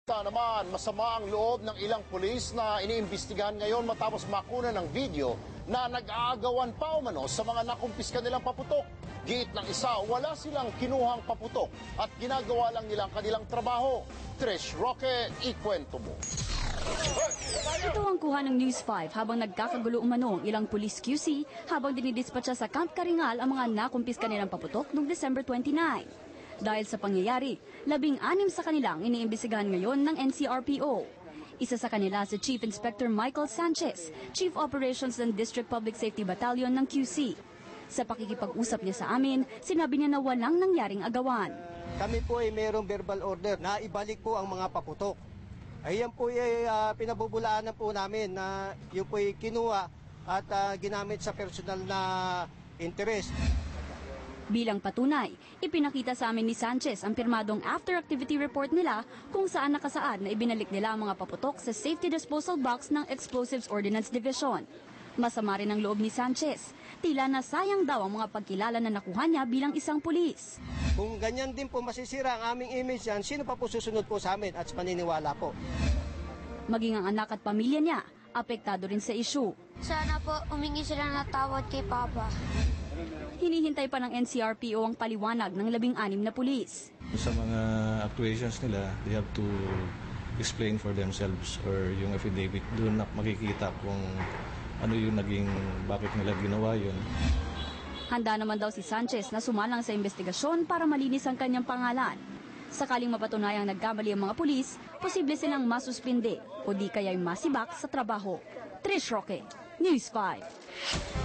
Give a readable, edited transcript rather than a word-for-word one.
Naman, masama ang loob ng ilang pulis na iniimbestigahan ngayon matapos makuna ng video na nag-aagawan pa umano sa mga nakumpiska nilang paputok. Giit ng isa, wala silang kinuhang paputok at ginagawa lang nilang kanilang trabaho. Trish Roque, ikwento mo. Ito ang kuha ng News 5 habang nagkakagulo umano ang ilang police QC habang dinidispatcha sa Camp Karingal ang mga nakumpiska nilang paputok noong December 29. Dahil sa pangyayari, 16 sa kanilang iniimbestigahan ngayon ng NCRPO. Isa sa kanila si Chief Inspector Michael Sanchez, Chief Operations ng District Public Safety Battalion ng QC. Sa pakikipag-usap niya sa amin, sinabi niya na walang nangyaring agawan. Kami po ay mayroong verbal order na ibalik po ang mga paputok. Ayan po ay pinabubulaanan po namin na yun po ay kinuha at ginamit sa personal na interest. Bilang patunay, ipinakita sa amin ni Sanchez ang pirmadong after-activity report nila kung saan nakasaad na ibinalik nila ang mga paputok sa safety disposal box ng Explosives Ordnance Division. Masama rin ang loob ni Sanchez. Tila na sayang daw ang mga pagkilala na nakuha niya bilang isang pulis. Kung ganyan din po masisira ang aming image yan, sino pa po susunod po sa amin at sa paniniwala po? Maging ang anak at pamilya niya, apektado rin sa issue. Sana po umingi sila ng tawad kay Papa. Hinihintay pa ng NCRPO ang paliwanag ng 16 na pulis. Sa mga actuations nila, they have to explain for themselves or yung affidavit, doon na makikita kung ano yung naging, bakit nila ginawa yun. Handa naman daw si Sanchez na sumalang sa investigasyon para malinis ang kanyang pangalan. Sakaling mapatunayang nagkamali ang mga pulis, posible silang masuspinde o di kaya'y masibak sa trabaho. Trish Roque, News 5.